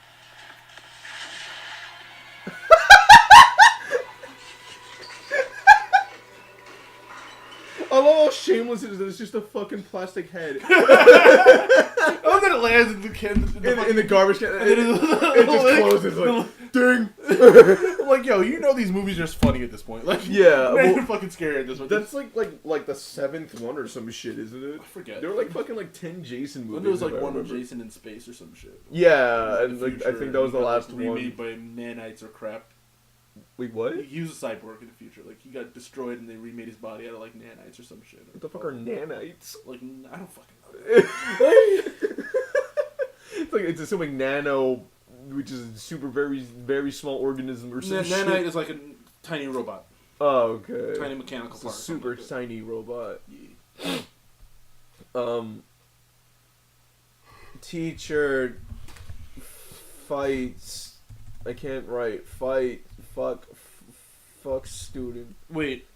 Speaker 1: I love how shameless it is that it's just a fucking plastic head.
Speaker 2: Oh, then it lands in the can.
Speaker 1: In the garbage can. It just closes like, ding.
Speaker 2: I'm like, yo, you know these movies are just funny at this point. Like,
Speaker 1: Yeah,
Speaker 2: man,
Speaker 1: well,
Speaker 2: you're fucking scary at this point.
Speaker 1: That's like the 7th one or some shit, isn't it?
Speaker 2: I forget.
Speaker 1: There were like fucking like 10 Jason movies.
Speaker 2: When there was like
Speaker 1: if I
Speaker 2: one
Speaker 1: remember.
Speaker 2: Jason in space or some shit.
Speaker 1: Yeah,
Speaker 2: In
Speaker 1: and
Speaker 2: the
Speaker 1: like I
Speaker 2: future,
Speaker 1: think that was the
Speaker 2: he got,
Speaker 1: last
Speaker 2: like,
Speaker 1: one.
Speaker 2: remade by nanites or crap.
Speaker 1: Wait, what?
Speaker 2: He was a cyborg in the future. Like, he got destroyed and they remade his body out of like nanites or some shit.
Speaker 1: What the fuck are nanites?
Speaker 2: Like, I don't fucking know.
Speaker 1: It's like it's assuming nano, which is a super very very small organism or some shit.
Speaker 2: Nanite is like a tiny robot.
Speaker 1: Oh, okay.
Speaker 2: Tiny mechanical
Speaker 1: It's a
Speaker 2: part.
Speaker 1: super tiny robot.
Speaker 2: Yeah.
Speaker 1: Teacher fights. I can't write. Fight. Fuck student.
Speaker 2: Wait.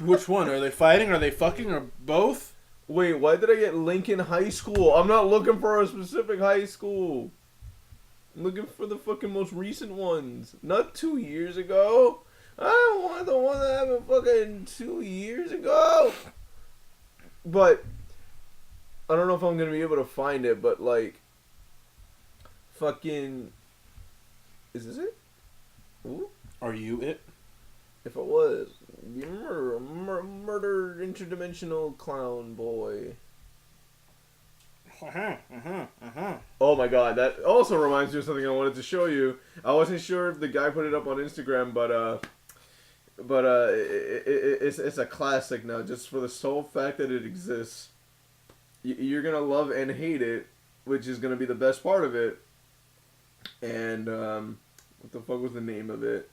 Speaker 2: Which one? Are they fighting? Are they fucking? Or both?
Speaker 1: Wait, why did I get Lincoln High School? I'm not looking for a specific high school. I'm looking for the fucking most recent ones. Not 2 years ago. I don't want the one that happened fucking 2 years ago. But I don't know if I'm gonna be able to find it, but like fucking is this it? Ooh.
Speaker 2: Are you it?
Speaker 1: If it was, the murder interdimensional clown boy. Oh my god, that also reminds me of something I wanted to show you. I wasn't sure if the guy put it up on Instagram, but it's a classic now, just for the sole fact that it exists. You're gonna love and hate it, which is gonna be the best part of it. And what the fuck was the name of it?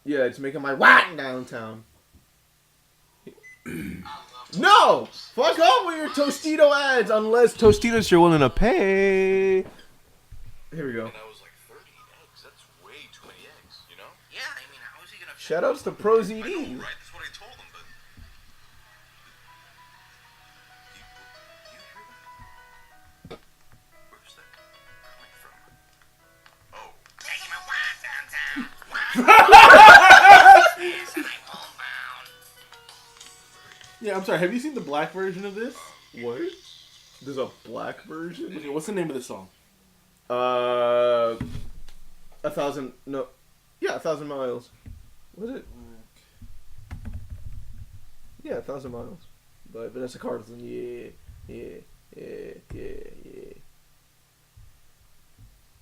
Speaker 1: Yeah, it's making my whack downtown. No! Fuck off with your Tostito ads, unless Tostitos you're willing to pay. Here we go.
Speaker 4: And I was like, 30 eggs? That's way too many eggs, you know? Yeah, I mean, how is he gonna...
Speaker 1: Shoutouts to Pros ED.
Speaker 4: I know, right? That's what I told him, but... You hear that? Where's that coming from? Oh. Taking my wife downtown! Yes, I'm homebound.
Speaker 2: Yeah, I'm sorry. Have you seen the black version of this?
Speaker 1: What? There's a black version?
Speaker 2: Okay, what's the name of the song?
Speaker 1: 1,000... No. Yeah, 1,000 miles. Was it? Yeah, 1,000 miles. By Vanessa Carlton. Yeah.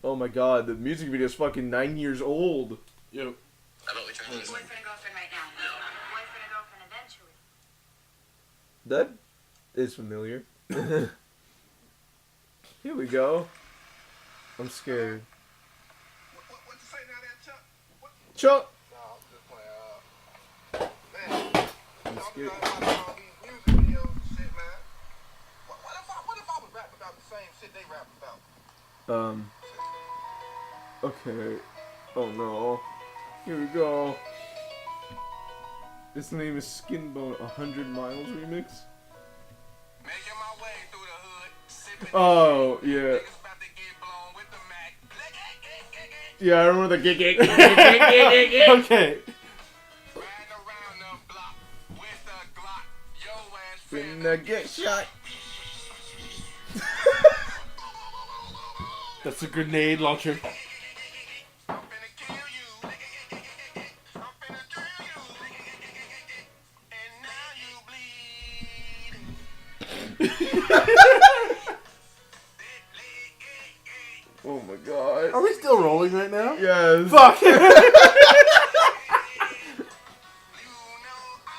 Speaker 1: Oh my god, the music video is fucking 9 years old.
Speaker 2: Yo.
Speaker 4: About which one is it?
Speaker 5: Boyfriend and girlfriend right now. Boyfriend and girlfriend eventually.
Speaker 1: That is familiar. Here we go. I'm scared.
Speaker 4: What you say now, that Chuck? What?
Speaker 1: Chuck!
Speaker 4: No, I'm just playing. Man,
Speaker 1: I'm
Speaker 4: talking
Speaker 1: scared.
Speaker 4: about all these music videos and shit, man. What if I was rapping about the same shit they rap about?
Speaker 1: Okay. Oh no. Here we go. This name is Skinbone 100 Miles Remix.
Speaker 4: Making my way through the hood, sipping
Speaker 1: Oh, yeah.
Speaker 4: niggas about to get blown with the Mac.
Speaker 1: Yeah, I remember the gig.
Speaker 2: Okay.
Speaker 4: Riding around the block with the Glock. Yo ass
Speaker 1: Finna get shot.
Speaker 2: That's a grenade launcher.
Speaker 4: I'm finna kill you. I'm finna drill you. And now you bleed.
Speaker 1: Oh my god.
Speaker 2: Are we still rolling right now?
Speaker 1: Yes.
Speaker 2: Fuck.
Speaker 4: You know I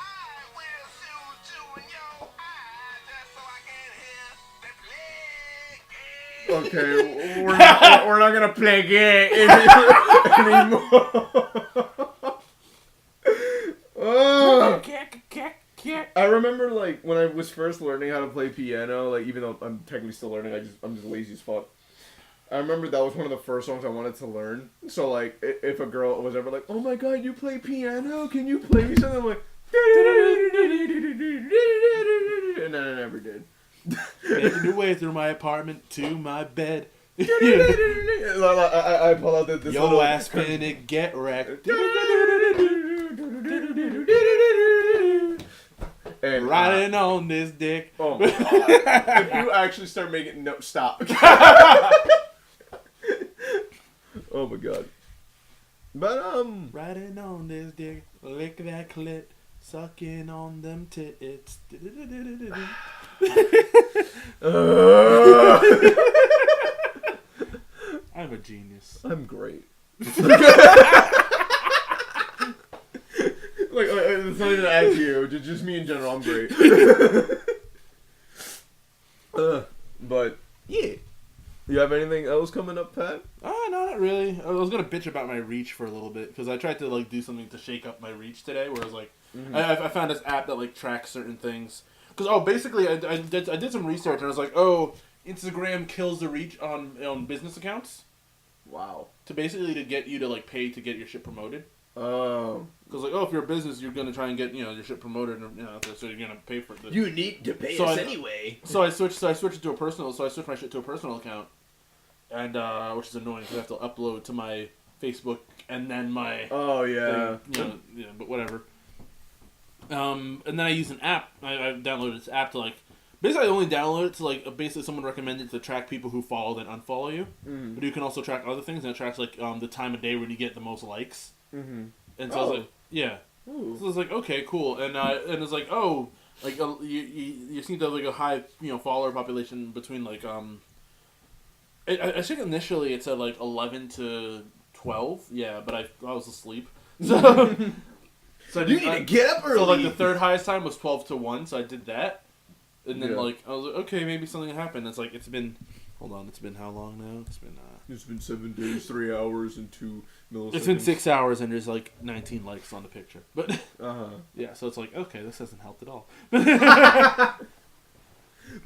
Speaker 4: will shoot you in your eye just so I can hear the play.
Speaker 1: Okay, we're not gonna play gay anymore. Oh. I remember like when I was first learning how to play piano, like even though I'm technically still learning, I'm just lazy as fuck. I remember that was one of the first songs I wanted to learn. So like if a girl was ever like, "Oh my god, you play piano? Can you play me something?" I'm like, and then I never did.
Speaker 2: Making your way through my apartment to my bed.
Speaker 1: I pull out this
Speaker 2: Yo
Speaker 1: little
Speaker 2: ass finna get wrecked.
Speaker 1: and
Speaker 2: Riding on this dick.
Speaker 1: oh my god! If you actually start making no stop. Oh my god! But
Speaker 2: Riding on this dick. Lick that clit. Sucking on them tits. I'm a genius.
Speaker 1: I'm great. Like it's not even at you, just me in general. I'm great. But yeah, you have anything else coming up, Pat?
Speaker 2: Oh, no, not really. I was gonna bitch about my reach for a little bit because I tried to like do something to shake up my reach today. Where I was like, I found this app that like tracks certain things. Because basically I did some research and I was like, Instagram kills the reach on business accounts.
Speaker 1: Wow.
Speaker 2: To get you to like pay to get your shit promoted.
Speaker 1: Oh.
Speaker 2: Because like, if you're a business, you're gonna try and get your shit promoted, so you're gonna pay for it.
Speaker 1: You need to pay us anyway.
Speaker 2: So I switched it to a personal. So I switched my shit to a personal account, and which is annoying because I have to upload to my Facebook and then my.
Speaker 1: Oh yeah.
Speaker 2: Thing, but whatever. And then I use an app. I downloaded this app to like. Basically, I only download it to like basically someone recommended to track people who follow and unfollow you. Mm-hmm. But you can also track other things, and it tracks like the time of day when you get the most likes. Mm-hmm. And so I was like, yeah. Ooh. So I was like, okay, cool. And it's like, you seem to have like a high follower population between like I think initially it said like 11 to 12. Yeah, but I was asleep. So
Speaker 1: you need to get up early.
Speaker 2: So like the third highest time was 12 to 1. So I did that. And then, I was like, okay, maybe something happened. It's like, it's been Hold on, it's been how long now?
Speaker 1: It's been 7 days, 3 hours, and 2 milliseconds.
Speaker 2: It's been 6 hours and there's like 19 likes on the picture. But yeah, so it's like, okay, this hasn't helped at all.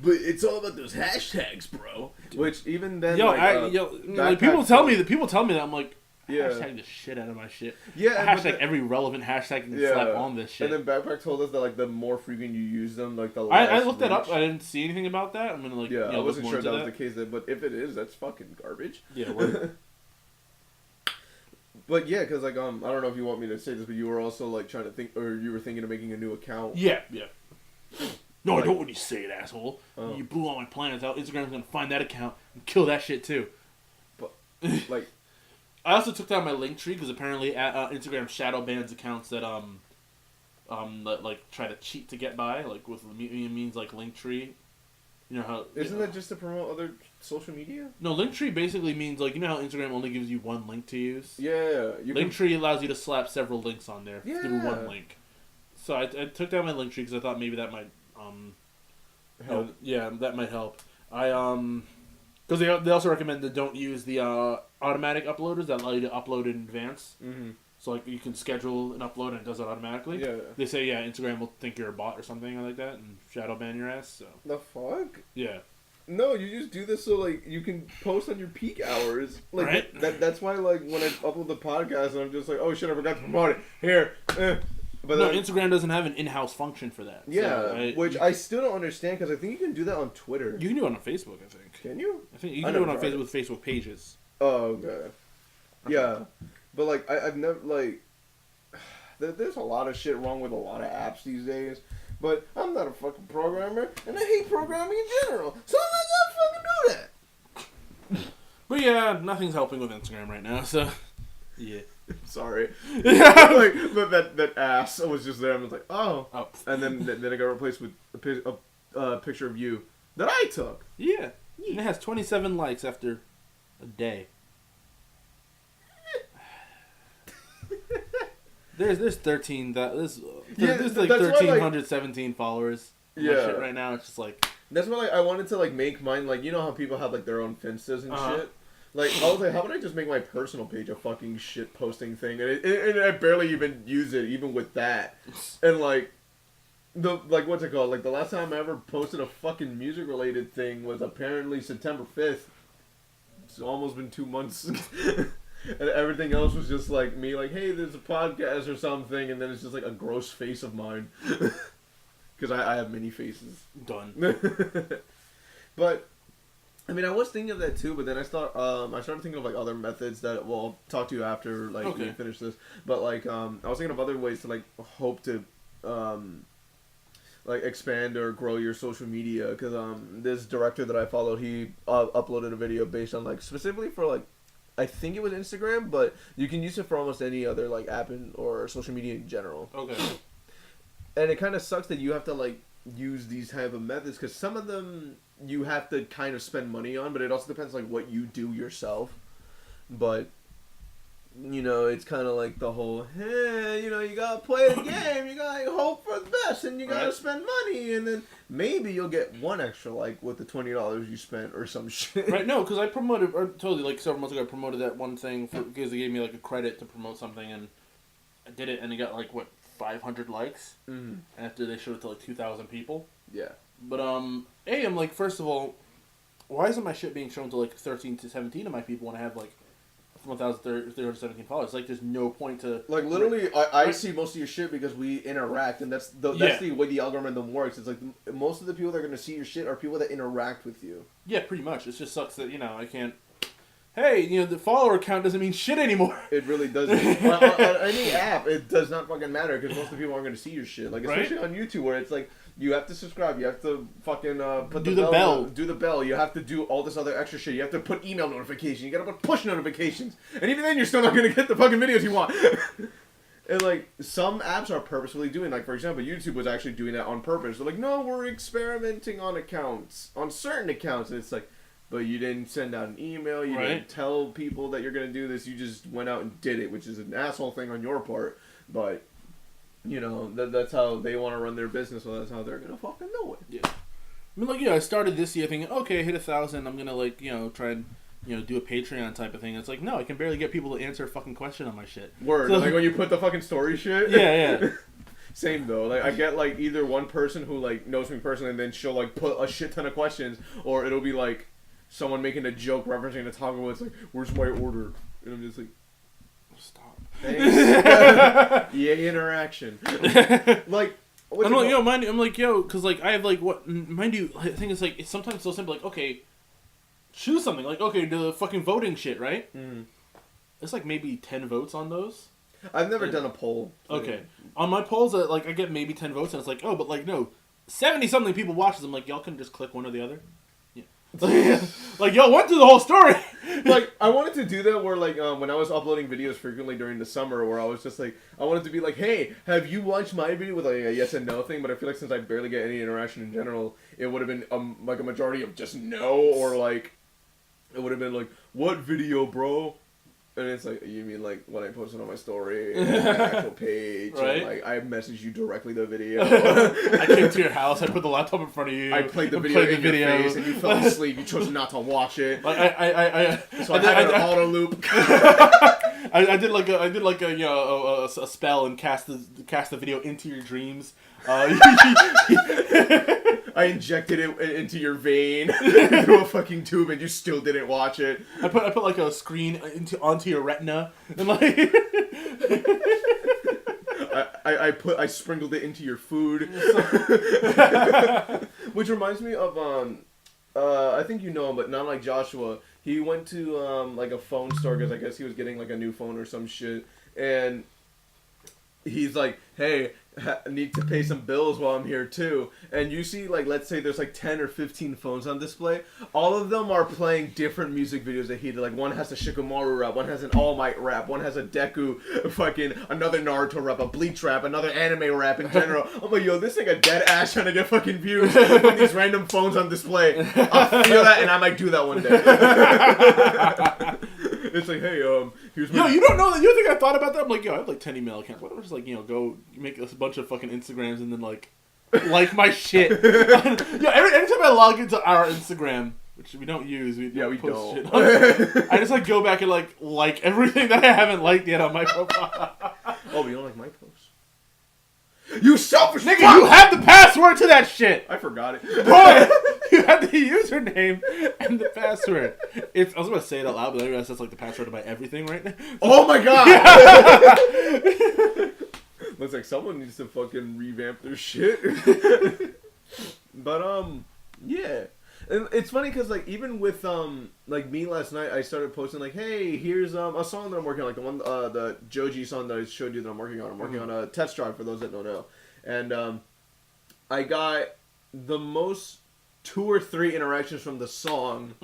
Speaker 1: But it's all about those hashtags, bro. Which even then,
Speaker 2: like, people tell me that I'm like,
Speaker 1: yeah.
Speaker 2: hashtag the shit out of my shit.
Speaker 1: Yeah,
Speaker 2: hashtag every relevant hashtag you can slap on this shit.
Speaker 1: And then Backpack told us that like the more frequent you use them, like the
Speaker 2: less. I looked
Speaker 1: reach.
Speaker 2: that up. I didn't see anything about that. I'm gonna like.
Speaker 1: I wasn't sure that was the case. But if it is, that's fucking garbage.
Speaker 2: Yeah.
Speaker 1: But yeah, because like I don't know if you want me to say this, but you were also like trying to think, or you were thinking of making a new account.
Speaker 2: Yeah. No, I don't want you to say it, asshole. You blew all my plans out. Instagram's gonna find that account and kill that shit too.
Speaker 1: But like,
Speaker 2: I also took down my link tree because apparently Instagram shadow bans accounts that that like try to cheat to get by, like with means like link tree. You know how
Speaker 1: isn't that just to promote other social media? No,
Speaker 2: Linktree basically means like, you know how Instagram only gives you one link to use.
Speaker 1: Yeah,
Speaker 2: Linktree allows you to slap several links on there through one link. So I took down my Linktree because I thought maybe that might
Speaker 1: help.
Speaker 2: That might help. Because they also recommend that don't use the automatic uploaders that allow you to upload in advance. Mm-hmm. So like you can schedule an upload and it does it automatically. Yeah. They say Instagram will think you're a bot or something like that and shadow ban your ass. So
Speaker 1: the fuck?
Speaker 2: Yeah.
Speaker 1: No, you just do this so like you can post on your peak hours. Like
Speaker 2: right?
Speaker 1: That's why like when I upload the podcast and I'm just like, oh shit, I forgot to promote it. Here. But
Speaker 2: no, Instagram doesn't have an in-house function for that.
Speaker 1: Yeah, which I still don't understand because I think you can do that on Twitter.
Speaker 2: You can do it on Facebook, I think.
Speaker 1: Can you?
Speaker 2: I think you can do it on Facebook with Facebook pages.
Speaker 1: Oh, okay. Yeah, but like I've never like. There's a lot of shit wrong with a lot of apps these days, but I'm not a fucking programmer, and I hate programming in general, so I'm not gonna fucking do that.
Speaker 2: But yeah, nothing's helping with Instagram right now, so yeah.
Speaker 1: Sorry. Like, but that ass was just there. I was like, oh. And then it got replaced with a picture of you that I took.
Speaker 2: Yeah. And it has 27 likes after a day. There's 13 there's like 1,317 followers.
Speaker 1: Yeah.
Speaker 2: Shit right now it's just like
Speaker 1: that's why like I wanted to like make mine like you know how people have like their own Finstas and shit. Like, I was like, how about I just make my personal page a fucking shit posting thing? And I barely even use it, even with that. And, like, what's it called? Like, the last time I ever posted a fucking music-related thing was apparently September 5th. It's almost been 2 months. And everything else was just, like, me, like, hey, there's a podcast or something. And then it's just, like, a gross face of mine. Because I have many faces.
Speaker 2: Done.
Speaker 1: But... I mean, I was thinking of that too, but then I started thinking of like other methods that I'll talk to you after like we finish this. But like, I was thinking of other ways to like hope to, like expand or grow your social media. Because this director that I follow, he uploaded a video based on like specifically for like, I think it was Instagram, but you can use it for almost any other like app or social media in general. Okay. And it kind of sucks that you have to like use these type of methods because some of them you have to kind of spend money on, but it also depends like what you do yourself. But you know, it's kind of like the whole, hey, you know, you gotta play the game, you gotta hope for the best, and you gotta spend money, and then maybe you'll get one extra like with the $20 you spent or some shit.
Speaker 2: Right? No, because I promoted, or totally like several months ago, I promoted that one thing because they gave me like a credit to promote something, and I did it, and it got like 500 likes, after they showed it to like 2,000 people. Yeah. But I'm like, first of all, why isn't my shit being shown to like 13 to 17 of my people when I have like 1,317 followers? Like, there's no point to
Speaker 1: like literally. I see most of your shit because we interact, and that's the way the algorithm works. It's like most of the people that are gonna see your shit are people that interact with you.
Speaker 2: Yeah, pretty much. It just sucks that I can't. Hey, the follower count doesn't mean shit anymore.
Speaker 1: It really doesn't. on any app, it does not fucking matter because most of the people aren't gonna see your shit. Like especially on YouTube, where it's like. You have to subscribe. You have to fucking do the bell. Do the bell. You have to do all this other extra shit. You have to put email notifications. You gotta put push notifications. And even then, you're still not gonna get the fucking videos you want. And like some apps are purposefully doing, like for example, YouTube was actually doing that on purpose. They're like, no, we're experimenting on accounts, on certain accounts, and it's like, but you didn't send out an email. You didn't tell people that you're gonna do this. You just went out and did it, which is an asshole thing on your part, but. You know, that's how they want to run their business, so that's how they're going to fucking do it.
Speaker 2: Yeah. I mean, like, yeah, I started this year thinking, okay, hit 1,000, I'm gonna, like, try and, do a Patreon type of thing. It's like, no, I can barely get people to answer a fucking question on my shit.
Speaker 1: Word.
Speaker 2: So,
Speaker 1: like when you put the fucking story shit.
Speaker 2: Yeah.
Speaker 1: Same though. Like I get like either one person who like knows me personally, and then she'll like put a shit ton of questions, or it'll be like someone making a joke referencing a taco. It's like, "Where's my order?" And I'm just like,
Speaker 2: stop.
Speaker 1: Thanks. Yay, interaction. Like,
Speaker 2: I'm like, mind you, I'm like, because like I have like what, mind you, I think it's like it's sometimes so simple. Like, okay, choose something. Like, okay, the fucking voting shit, right?
Speaker 1: Mm.
Speaker 2: It's like maybe 10 votes on those.
Speaker 1: I've never done a poll.
Speaker 2: Okay, on my polls, like I get maybe 10 votes, and it's like, oh, but like no, 70 something people watch them. Like, y'all can just click one or the other. Yeah, like y'all went through the whole story.
Speaker 1: Like I wanted to do that where like when I was uploading videos frequently during the summer, where I was just like, I wanted to be like, hey, have you watched my video with like a yes and no thing? But I feel like since I barely get any interaction in general, it would have been like a majority of just no, or like it would have been like, what video, bro? And it's like, you mean like when I posted on my story, and my actual page,
Speaker 2: right?
Speaker 1: And, like I messaged you directly the video.
Speaker 2: I came to your house. I put the laptop in front of you.
Speaker 1: I played the video in your face, and you fell asleep. You chose not to watch it.
Speaker 2: Like
Speaker 1: So I had an auto loop.
Speaker 2: I did like a a spell and cast the video into your dreams.
Speaker 1: I injected it into your vein through a fucking tube, and you still didn't watch it.
Speaker 2: I put like a screen onto your retina, and like
Speaker 1: I sprinkled it into your food. Which reminds me of I think you know him, but not like Joshua. He went to like a phone store because I guess he was getting like a new phone or some shit, and he's like, hey, I need to pay some bills while I'm here too. And you see, like, let's say there's like 10 or 15 phones on display. All of them are playing different music videos that he did. Like, one has a Shikamaru rap, one has an All Might rap, one has a Deku, fucking another Naruto rap, a Bleach rap, another anime rap in general. I'm like, yo, this nigga dead ass trying to get fucking views with these random phones on display. I feel that, and I might do that one day. It's like, hey, here's my...
Speaker 2: Yo, you don't know that? You think I thought about that? I'm like, yo, I have like 10 email accounts. Why don't I just like, go make a bunch of fucking Instagrams and then like my shit. Yo, anytime I log into our Instagram, which we don't use, we post
Speaker 1: don't.
Speaker 2: shit on it, I just like go back and like everything that I haven't liked yet on my profile.
Speaker 1: Oh, but you don't like my posts? You selfish
Speaker 2: Nigga,
Speaker 1: fuck!
Speaker 2: you have the password to that shit!
Speaker 1: I forgot it.
Speaker 2: Bro, you have the username and the password. I was going to say it out loud, but I realized that's like the password to my everything right now.
Speaker 1: Oh my god! Looks like someone needs to fucking revamp their shit. But, yeah. And it's funny because, like, even with, like, me last night, I started posting, like, hey, here's, a song that I'm working on, like, the one, the Joji song that I showed you that I'm working on. I'm working on a test drive, for those that don't know. And, I got the most 2 or 3 interactions from the song,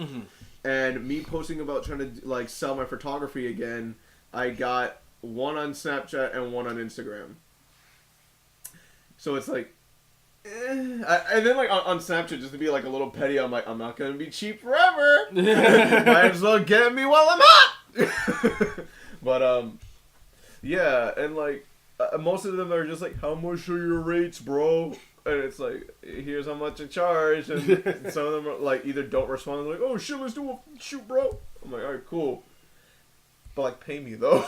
Speaker 1: and me posting about trying to, like, sell my photography again, I got 1 on Snapchat and 1 on Instagram. So it's like, and then like on Snapchat, just to be like a little petty, I'm like, I'm not gonna be cheap forever. Might as well get me while I'm hot. But yeah, and like most of them are just like, how much are your rates, bro? And it's like, here's how much I charge. And some of them are like either don't respond, like, oh shit, let's do a shoot, bro. I'm like, all right, cool. But like, pay me though.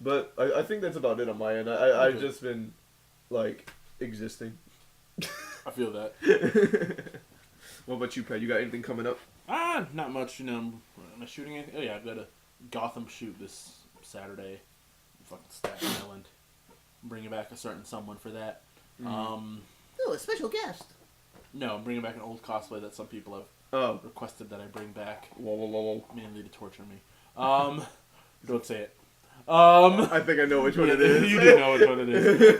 Speaker 1: But I think that's about it on my end. I've just been like existing.
Speaker 2: I feel that.
Speaker 1: What about you, Pat? You got anything coming up?
Speaker 2: Not much. Am I shooting anything? Oh yeah, I've got a Gotham shoot this Saturday. Fucking Staten Island. I'm bringing back a certain someone for that.
Speaker 1: Oh, a special guest.
Speaker 2: No, I'm bringing back an old cosplay that some people have requested that I bring back.
Speaker 1: Whoa.
Speaker 2: Mainly to torture me. Don't say it.
Speaker 1: I think I know which one it is.
Speaker 2: You do know which one it is.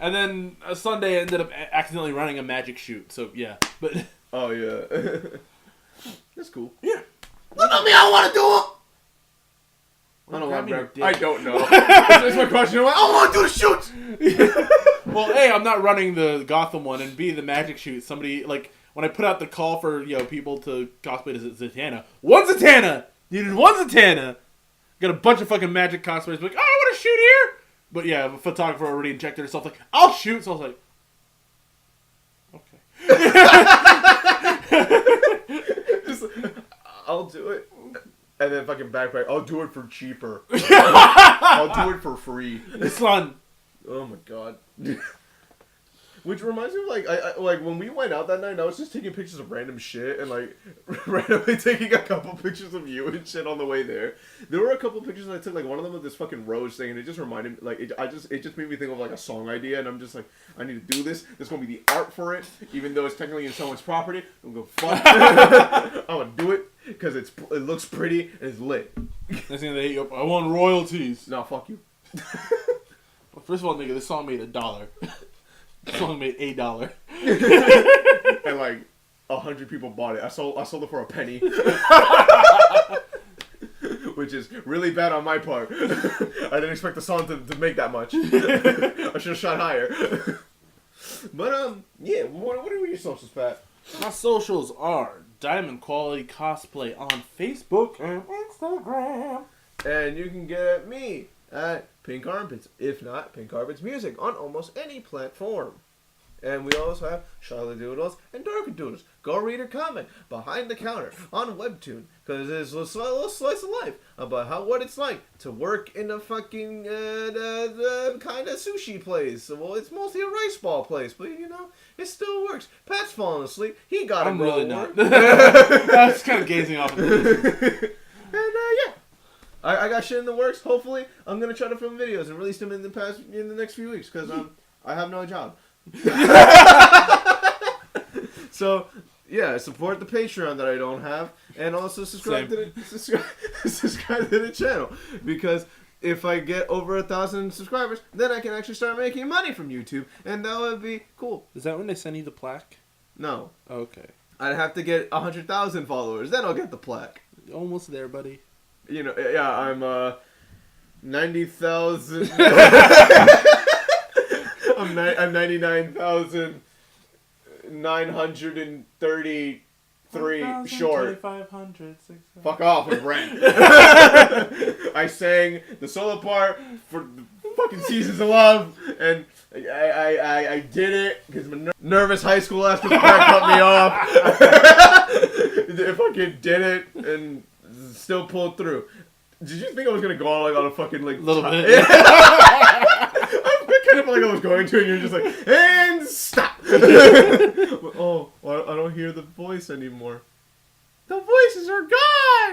Speaker 2: And then Sunday I ended up accidentally running a magic shoot. So yeah, but
Speaker 1: oh yeah, that's cool.
Speaker 2: Yeah.
Speaker 1: What about me? I want to do it. I don't know. That's my question. I want to do the shoot.
Speaker 2: Well, A, I'm not running the Gotham one, and B, the magic shoot. Somebody like when I put out the call for people to cosplay as Zatanna. One Zatanna. Needed one Zatanna. Got a bunch of fucking magic cosplayers like, oh, I want to shoot here. But yeah, the photographer already injected herself like, I'll shoot. So I was like,
Speaker 1: Just, I'll do it. And then fucking backpack. I'll do it for cheaper. I'll do it for free.
Speaker 2: Son.
Speaker 1: Oh my god. Which reminds me of I like when we went out that night, I was just taking pictures of random shit and like randomly taking a couple pictures of you and shit on the way there. There were a couple pictures that I took, like one of them of this fucking rose thing, and it just reminded me, like it just made me think of like a song idea, and I'm just like, I need to do this. There's gonna be the art for it, even though it's technically in someone's property. I'm gonna fuck. I'm gonna do it because it looks pretty and it's lit.
Speaker 2: Next thing they hit you up, I want royalties.
Speaker 1: No, fuck you.
Speaker 2: Well, first of all, nigga, this song made $1. This song made $8.
Speaker 1: And like 100 people bought it. I sold it for a penny. Which is really bad on my part. I didn't expect the song to make that much. I should have shot higher. But yeah, what are your socials, Pat?
Speaker 2: My socials are Diamond Quality Cosplay on Facebook and Instagram.
Speaker 1: And you can get me at Pink Armpits, if not Pink Armpits Music, on almost any platform. And we also have Charlotte Doodles and Darker Doodles. Go read her comment behind the counter on Webtoon, because it's a little slice of life about what it's like to work in a fucking kind of sushi place. Well, it's mostly a rice ball place, but you know, it still works. Pat's falling asleep. He got
Speaker 2: I'm
Speaker 1: to
Speaker 2: really not. I was kind of gazing off of this.
Speaker 1: And yeah. I got shit in the works. Hopefully, I'm gonna try to film videos and release them in the next few weeks, because I have no job. So yeah, support the Patreon that I don't have, and also subscribe to the channel, because if I get over 1,000 subscribers, then I can actually start making money from YouTube, and that would be cool.
Speaker 2: Is that when they send you the plaque?
Speaker 1: No.
Speaker 2: Okay.
Speaker 1: I'd have to get 100,000 followers, then I'll get the plaque.
Speaker 2: Almost there, buddy.
Speaker 1: You know, yeah, I'm 90,000. I'm 99,933 short.
Speaker 2: 2,500.
Speaker 1: Fuck off with rent. I sang the solo part for the fucking Seasons of Love, and I did it because my nervous high school ass cut me off. I fucking did it and still pulled through. Did you think I was gonna go on like on a fucking like
Speaker 2: little bit?
Speaker 1: Yeah. Kind of like I was going to, and you're just like, and stop. Oh, well, I don't hear the voice anymore. The voices are gone.